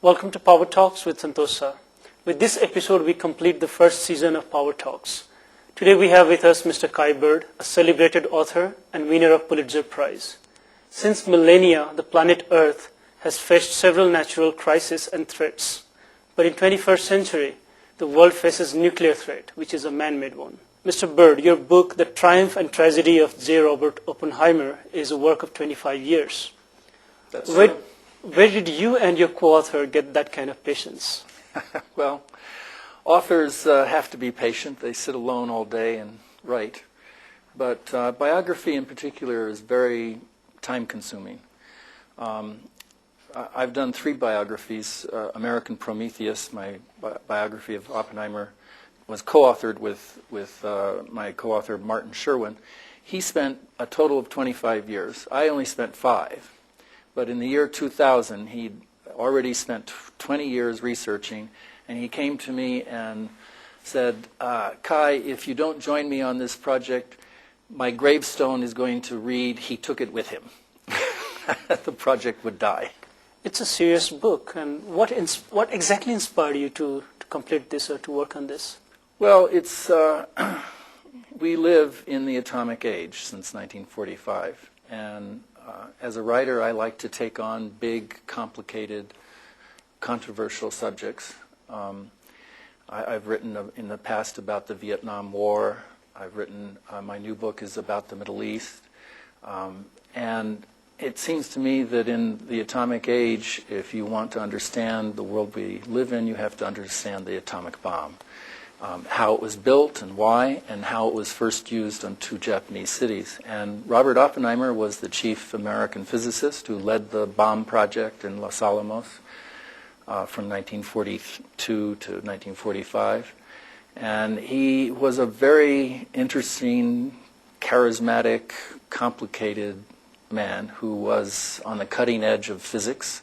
Welcome to Power Talks with Santosha. With this episode, we complete the first season of Power Talks. Today we have with us Mr. Kai Bird, a celebrated author and winner of Pulitzer Prize. Since millennia, the planet Earth has faced several natural crises and threats. But in 21st century, the world faces nuclear threat, which is a man-made one. Mr. Bird, your book, The Triumph and Tragedy of J. Robert Oppenheimer, is a work of 25 years. That's true. Where did you and your co-author get that kind of patience? Well, authors have to be patient. They sit alone all day and write. But biography in particular is very time-consuming. I've done 3 biographies. American Prometheus, my biography of Oppenheimer, was co-authored with my co-author Martin Sherwin. He spent a total of 25 years. I only spent 5. But in the year 2000, he'd already spent 20 years researching, and he came to me and said, Kai, if you don't join me on this project, my gravestone is going to read, he took it with him. The project would die. It's a serious book, and what exactly inspired you to complete this or to work on this? Well, it's we live in the atomic age since 1945, and as a writer, I like to take on big, complicated, controversial subjects. I've written in the past about the Vietnam War. I've written, my new book is about the Middle East. And it seems to me that in the atomic age, if you want to understand the world we live in, you have to understand the atomic bomb. How it was built and why, and how it was first used on 2 Japanese cities. And Robert Oppenheimer was the chief American physicist who led the bomb project in Los Alamos from 1942 to 1945. And he was a very interesting, charismatic, complicated man who was on the cutting edge of physics,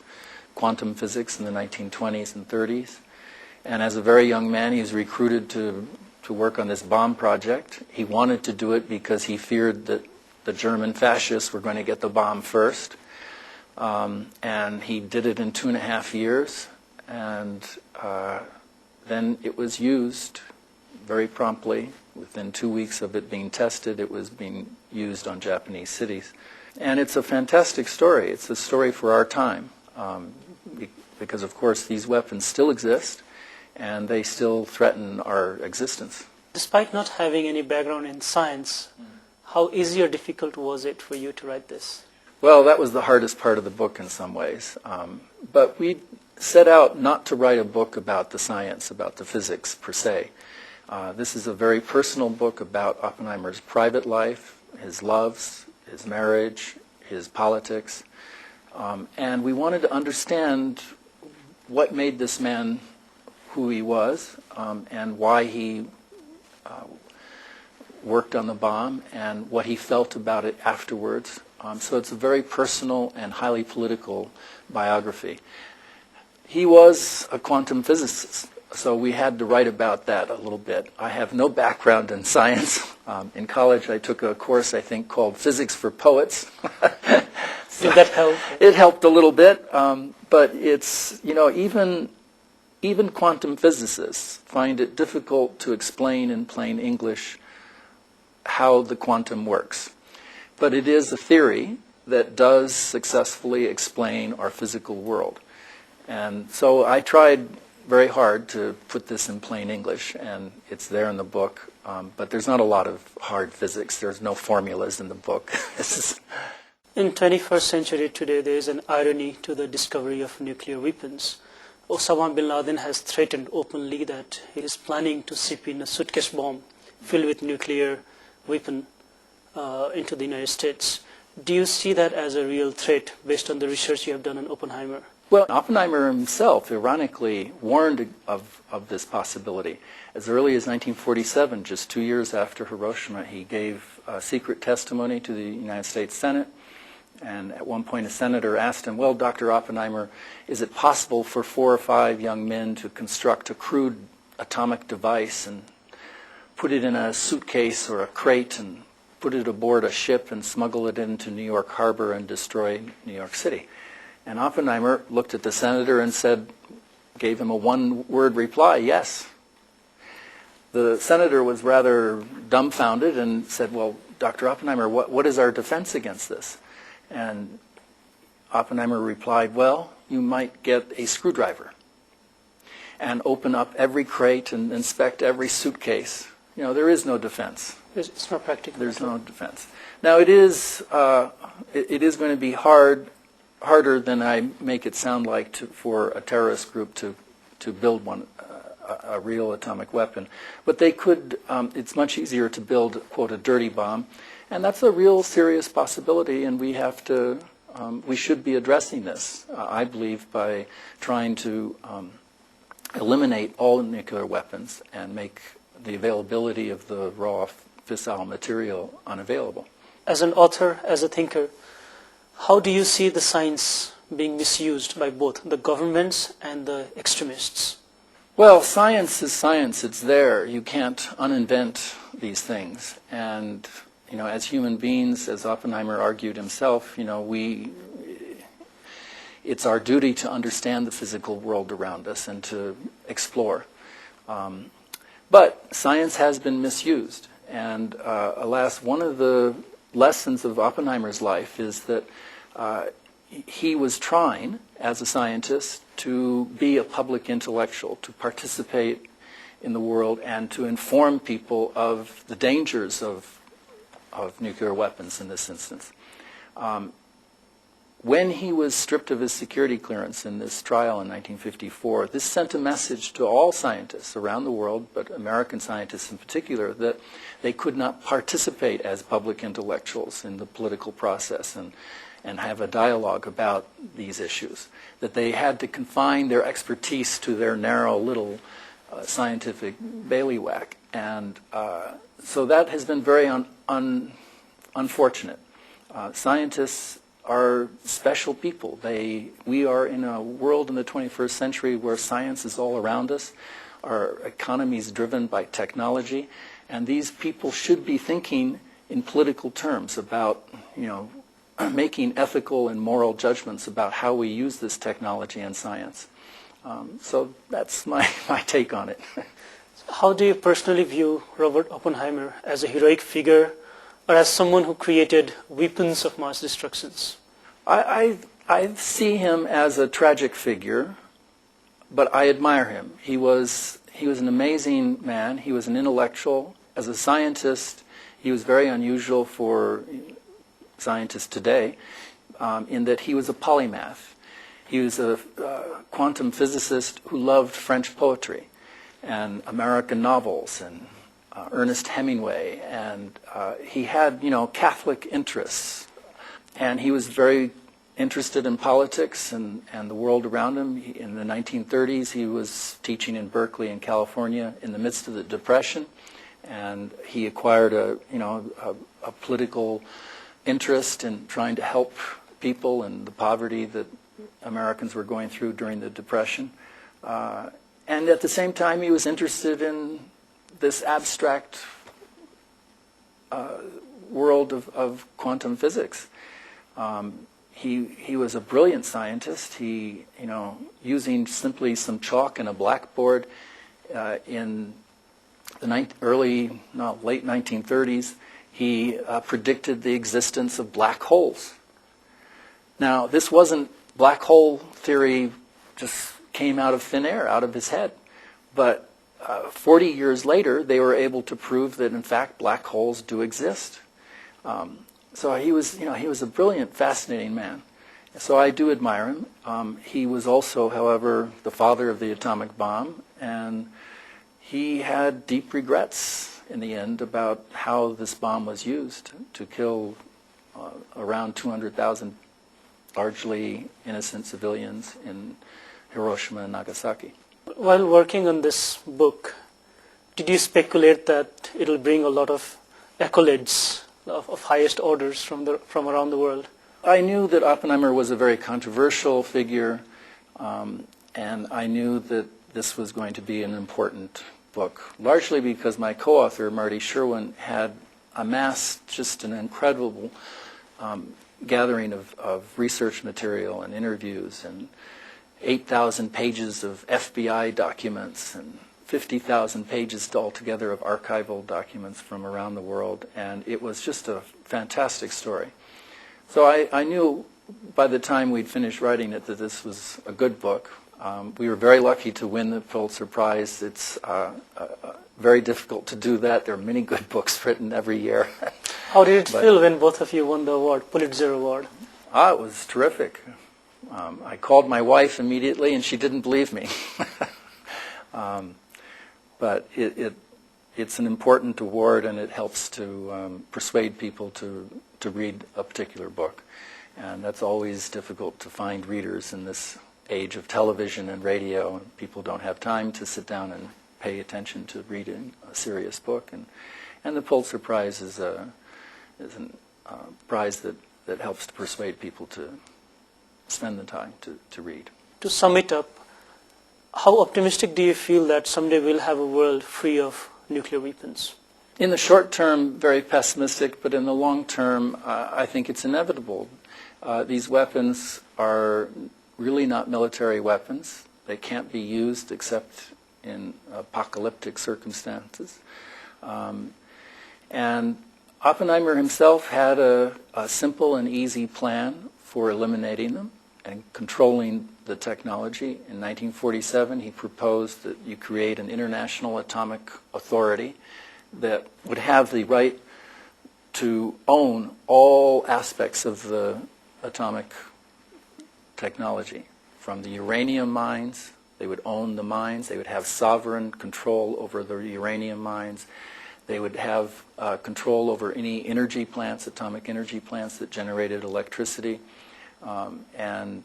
quantum physics in the 1920s and 30s. And as a very young man, he was recruited to work on this bomb project. He wanted to do it because he feared that the German fascists were going to get the bomb first. And he did it in 2.5 years. And then it was used very promptly. Within 2 weeks of it being tested, it was being used on Japanese cities. And it's a fantastic story. It's a story for our time. Because, of course, these weapons still exist. And they still threaten our existence. Despite not having any background in science, how easy or difficult was it for you to write this? Well, that was the hardest part of the book in some ways. But we set out not to write a book about the science, about the physics per se. This is a very personal book about Oppenheimer's private life, his loves, his marriage, his politics. And we wanted to understand what made this man who he was, and why he worked on the bomb, and what he felt about it afterwards. So it's a very personal and highly political biography. He was a quantum physicist, so we had to write about that a little bit. I have no background in science. In college I took a course, I think, called Physics for Poets. Did that help? It helped a little bit, but it's, even quantum physicists find it difficult to explain in plain English how the quantum works. But it is a theory that does successfully explain our physical world. And so I tried very hard to put this in plain English, and it's there in the book. But there's not a lot of hard physics. There's no formulas in the book. In 21st century today, there is an irony to the discovery of nuclear weapons. Osama bin Laden has threatened openly that he is planning to ship in a suitcase bomb filled with nuclear weapon into the United States. Do you see that as a real threat based on the research you have done on Oppenheimer? Well, Oppenheimer himself, ironically, warned of this possibility. As early as 1947, just 2 years after Hiroshima, he gave secret testimony to the United States Senate. And at one point a senator asked him, well, Dr. Oppenheimer, is it possible for 4 or 5 young men to construct a crude atomic device and put it in a suitcase or a crate and put it aboard a ship and smuggle it into New York Harbor and destroy New York City? And Oppenheimer looked at the senator and said, gave him a one-word reply, yes. The senator was rather dumbfounded and said, well, Dr. Oppenheimer, what is our defense against this? And Oppenheimer replied, well, you might get a screwdriver and open up every crate and inspect every suitcase. You know, there is no defense. It's not practical. There's no defense. Now, it is going to be harder than I make it sound like for a terrorist group to build a real atomic weapon. But they could, it's much easier to build, quote, a dirty bomb. And that's a real serious possibility, and we should be addressing this, I believe, by trying to eliminate all nuclear weapons and make the availability of the raw fissile material unavailable. As an author, as a thinker, how do you see the science being misused by both the governments and the extremists? Well, science is science. It's there. You can't uninvent these things. And, you know, as human beings, as Oppenheimer argued himself, you know, it's our duty to understand the physical world around us and to explore. But science has been misused. And alas, one of the lessons of Oppenheimer's life is that he was trying, as a scientist, to be a public intellectual, to participate in the world and to inform people of the dangers of nuclear weapons in this instance. When he was stripped of his security clearance in this trial in 1954, this sent a message to all scientists around the world, but American scientists in particular, that they could not participate as public intellectuals in the political process and have a dialogue about these issues, that they had to confine their expertise to their narrow little scientific bailiwick. And so that has been very unfortunate. Scientists are special people. We are in a world in the 21st century where science is all around us. Our economy is driven by technology, and these people should be thinking in political terms about, you know, making ethical and moral judgments about how we use this technology and science. So that's my take on it. How do you personally view Robert Oppenheimer as a heroic figure or as someone who created weapons of mass destructions? I see him as a tragic figure, but I admire him. He was an amazing man. He was an intellectual. As a scientist, he was very unusual for scientists today in that he was a polymath. He was a quantum physicist who loved French poetry and American novels and Ernest Hemingway, and he had, you know, Catholic interests, and he was very interested in politics and the world around him. In the 1930s, he was teaching in Berkeley in California in the midst of the Depression, and he acquired a political interest in trying to help people and the poverty that Americans were going through during the Depression. And at the same time, he was interested in this abstract world of quantum physics. He was a brilliant scientist. He, you know, using simply some chalk and a blackboard in the late 1930s, he predicted the existence of black holes. Now, this wasn't black hole theory, just came out of thin air, out of his head, but 40 years later, they were able to prove that, in fact, black holes do exist. So he was a brilliant, fascinating man. So I do admire him. He was also, however, the father of the atomic bomb, and he had deep regrets in the end about how this bomb was used to kill around 200,000 largely innocent civilians in Hiroshima and Nagasaki. While working on this book, did you speculate that it will bring a lot of accolades of highest orders from around the world? I knew that Oppenheimer was a very controversial figure, and I knew that this was going to be an important book, largely because my co-author, Marty Sherwin, had amassed just an incredible gathering of research material and interviews and 8,000 pages of FBI documents and 50,000 pages altogether of archival documents from around the world, and it was just a fantastic story. So I knew by the time we'd finished writing it that this was a good book. We were very lucky to win the Pulitzer Prize. It's very difficult to do that. There are many good books written every year. How did it feel when both of you won the award, Pulitzer Award? It was terrific. I called my wife immediately, and she didn't believe me. But it's an important award, and it helps to persuade people to read a particular book. And that's always difficult to find readers in this age of television and radio, and people don't have time to sit down and pay attention to reading a serious book. And the Pulitzer Prize is a prize that helps to persuade people to spend the time to read. To sum it up, how optimistic do you feel that someday we'll have a world free of nuclear weapons? In the short term, very pessimistic, but in the long term, I think it's inevitable. These weapons are really not military weapons. They can't be used except in apocalyptic circumstances. And Oppenheimer himself had a simple and easy plan for eliminating them and controlling the technology. In 1947, he proposed that you create an international atomic authority that would have the right to own all aspects of the atomic technology. From the uranium mines, they would own the mines. They would have sovereign control over the uranium mines. They would have control over any energy plants, atomic energy plants that generated electricity. And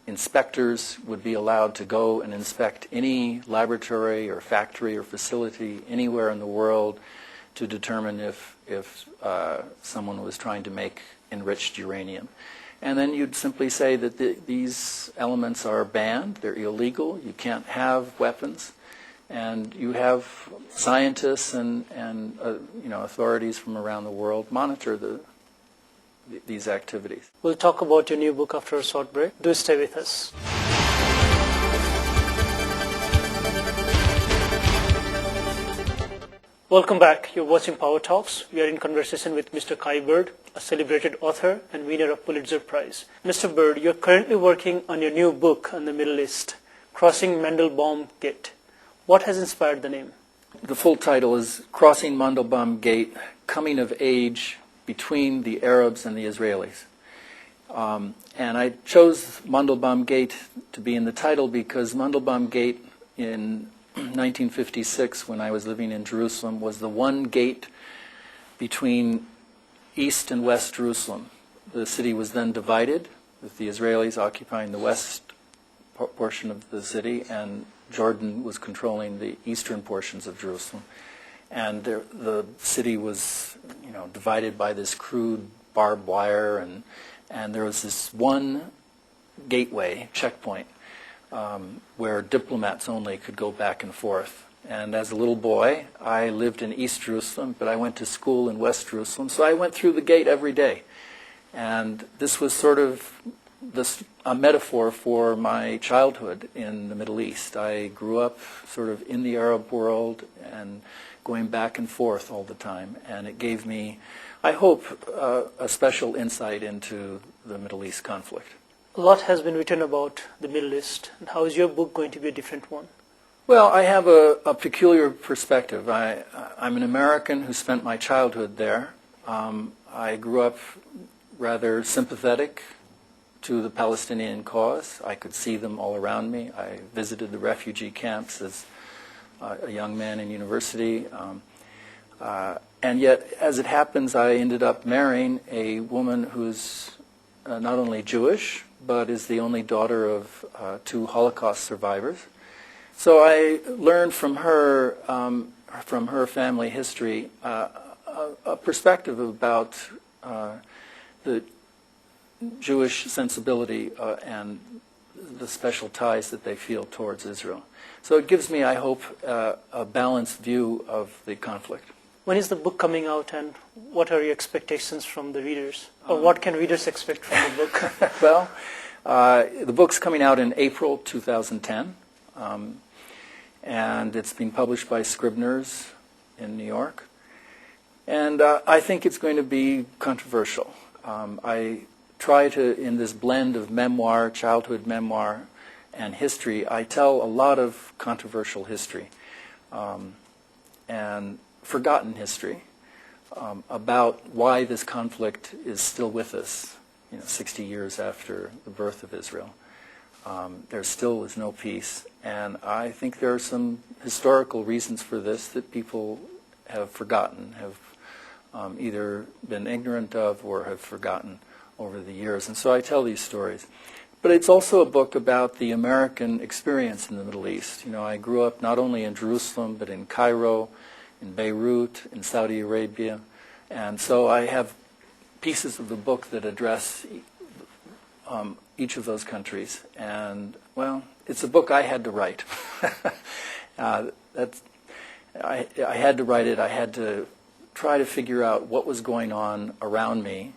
inspectors would be allowed to go and inspect any laboratory or factory or facility anywhere in the world to determine if someone was trying to make enriched uranium. And then you'd simply say that these elements are banned, they're illegal, you can't have weapons, and you have scientists and authorities from around the world monitor these activities. We'll talk about your new book after a short break. Do stay with us. Welcome back. You're watching Power Talks. We are in conversation with Mr. Kai Bird, a celebrated author and winner of Pulitzer Prize. Mr. Bird, you're currently working on your new book on the Middle East, Crossing Mandelbaum Gate. What has inspired the name? The full title is Crossing Mandelbaum Gate, Coming of Age Between the Arabs and the Israelis. And I chose Mandelbaum Gate to be in the title because Mandelbaum Gate in 1956, when I was living in Jerusalem, was the one gate between East and West Jerusalem. The city was then divided, with the Israelis occupying the west portion of the city, and Jordan was controlling the eastern portions of Jerusalem. And the city was, divided by this crude barbed wire, and there was this one gateway, checkpoint, where diplomats only could go back and forth. And as a little boy, I lived in East Jerusalem, but I went to school in West Jerusalem, so I went through the gate every day. And this was sort of a metaphor for my childhood in the Middle East. I grew up sort of in the Arab world and going back and forth all the time. And it gave me, I hope, a special insight into the Middle East conflict. A lot has been written about the Middle East. And how is your book going to be a different one? Well, I have a peculiar perspective. I'm an American who spent my childhood there. I grew up rather sympathetic to the Palestinian cause. I could see them all around me. I visited the refugee camps as a young man in university. And yet, as it happens, I ended up marrying a woman who's not only Jewish, but is the only daughter of two Holocaust survivors. So I learned from her family history, a perspective about the Jewish sensibility and the special ties that they feel towards Israel. So it gives me, I hope, a balanced view of the conflict. When is the book coming out, and what are your expectations from the readers? Or what can readers expect from the book? Well, The book's coming out in April 2010, and it's being published by Scribner's in New York. And I think it's going to be controversial. I try to, in this blend of memoir, childhood memoir, and history, I tell a lot of controversial history and forgotten history about why this conflict is still with us, 60 years after the birth of Israel. There still is no peace, and I think there are some historical reasons for this that people have forgotten, have either been ignorant of or have forgotten over the years. And so I tell these stories. But it's also a book about the American experience in the Middle East. I grew up not only in Jerusalem, but in Cairo, in Beirut, in Saudi Arabia. And so I have pieces of the book that address each of those countries. And, well, it's a book I had to write. I had to write it. I had to try to figure out what was going on around me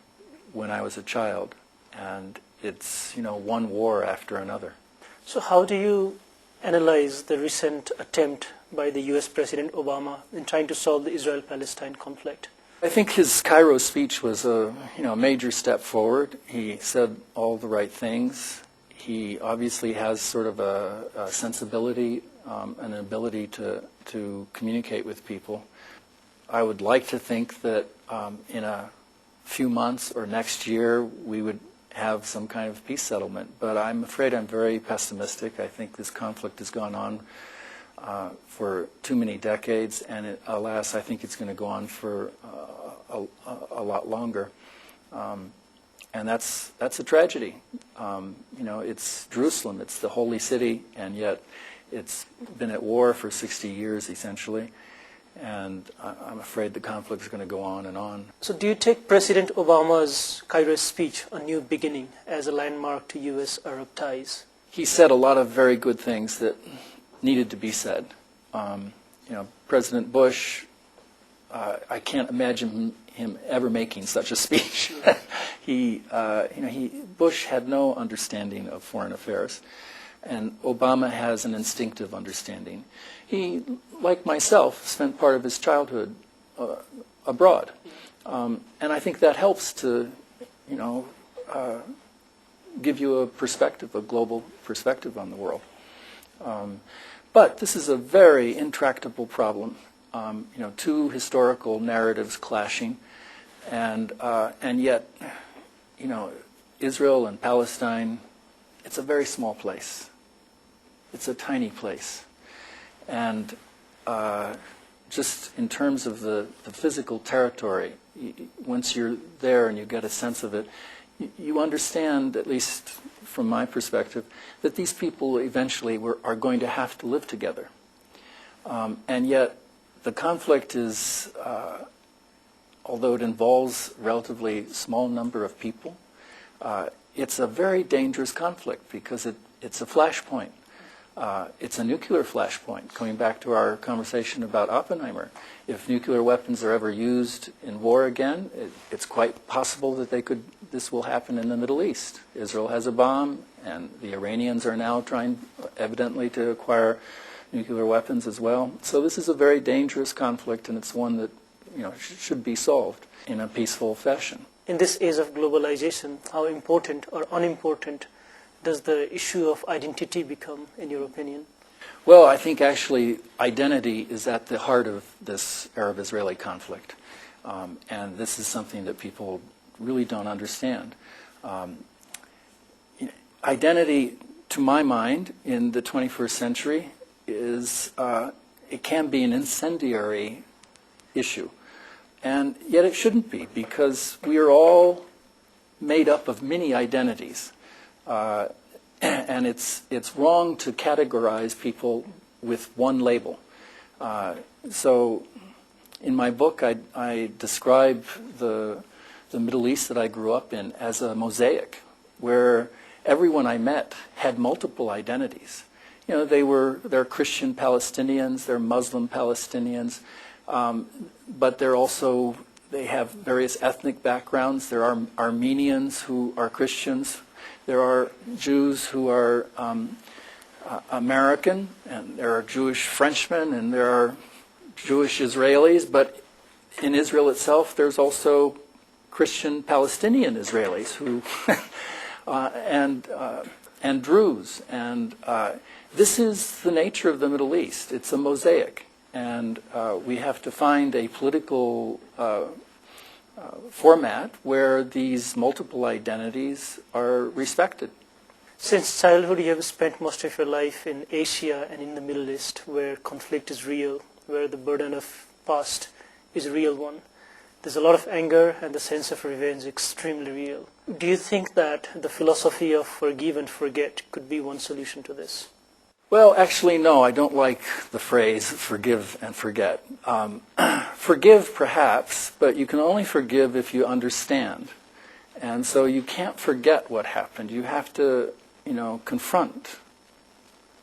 when I was a child. And it's, one war after another. So how do you analyze the recent attempt by the U.S. President Obama in trying to solve the Israel-Palestine conflict? I think his Cairo speech was a major step forward. He said all the right things. He obviously has sort of a sensibility, an ability to communicate with people. I would like to think that in a few months or next year we would have some kind of peace settlement. But I'm afraid I'm very pessimistic. I think this conflict has gone on for too many decades, and alas, I think it's going to go on for a lot longer. And that's a tragedy. It's Jerusalem, it's the holy city, and yet it's been at war for 60 years, essentially. And I'm afraid the conflict is going to go on and on. So do you take President Obama's Cairo speech, A New Beginning, as a landmark to U.S.-Arab ties? He said a lot of very good things that needed to be said. President Bush, I can't imagine him ever making such a speech. Bush had no understanding of foreign affairs, and Obama has an instinctive understanding. He, like myself, spent part of his childhood abroad, and I think that helps to, give you a perspective, a global perspective on the world. But this is a very intractable problem. Two historical narratives clashing, and yet, Israel and Palestine, it's a very small place. It's a tiny place. And just in terms of the physical territory, once you're there and you get a sense of it, you understand, at least from my perspective, that these people eventually are going to have to live together. And yet the conflict is, although it involves a relatively small number of people, it's a very dangerous conflict because it's a flashpoint. It's a nuclear flashpoint, coming back to our conversation about Oppenheimer. If nuclear weapons are ever used in war again, it's quite possible that this will happen in the Middle East. Israel has a bomb, and the Iranians are now trying, evidently, to acquire nuclear weapons as well. So this is a very dangerous conflict, and it's one that should be solved in a peaceful fashion. In this age of globalization, how important or unimportant does the issue of identity become, in your opinion? Well, I think actually identity is at the heart of this Arab-Israeli conflict. And this is something that people really don't understand. Identity, to my mind, in the 21st century is, it can be an incendiary issue. And yet it shouldn't be, because we are all made up of many identities. And it's wrong to categorize people with one label. So in my book, I describe the Middle East that I grew up in as a mosaic, where everyone I met had multiple identities. They're Christian Palestinians, they're Muslim Palestinians, but they have various ethnic backgrounds. There are Armenians who are Christians. There are Jews who are American, and there are Jewish Frenchmen, and there are Jewish Israelis, but in Israel itself there's also Christian Palestinian Israelis who and Druze, and this is the nature of the Middle East. It's a mosaic, and we have to find a political format where these multiple identities are respected. Since childhood, you have spent most of your life in Asia and in the Middle East, where conflict is real, where the burden of past is a real one. There's a lot of anger, and the sense of revenge is extremely real. Do you think that the philosophy of forgive and forget could be one solution to this? Well, actually, no, I don't like the phrase forgive and forget. Forgive, perhaps, but you can only forgive if you understand. And so you can't forget what happened. You have to, confront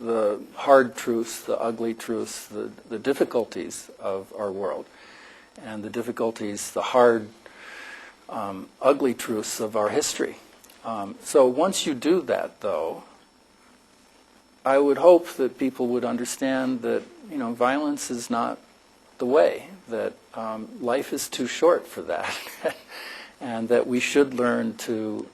the hard truths, the ugly truths, the difficulties of our world, and the difficulties, the hard, ugly truths of our history. So once you do that, though, I would hope that people would understand that, violence is not the way, that life is too short for that, and that we should learn to,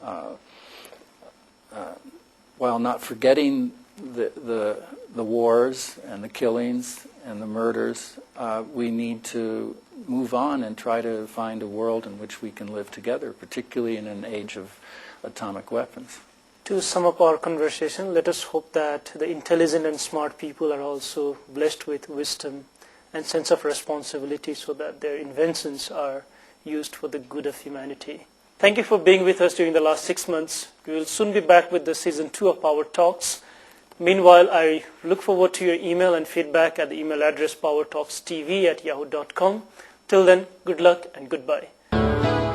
while not forgetting the wars and the killings and the murders, we need to move on and try to find a world in which we can live together, particularly in an age of atomic weapons. To sum up our conversation, let us hope that the intelligent and smart people are also blessed with wisdom and sense of responsibility so that their inventions are used for the good of humanity. Thank you for being with us during the last 6 months. We will soon be back with the season 2 of Power Talks. Meanwhile, I look forward to your email and feedback at the email address powertalkstv@yahoo.com. Till then, good luck and goodbye.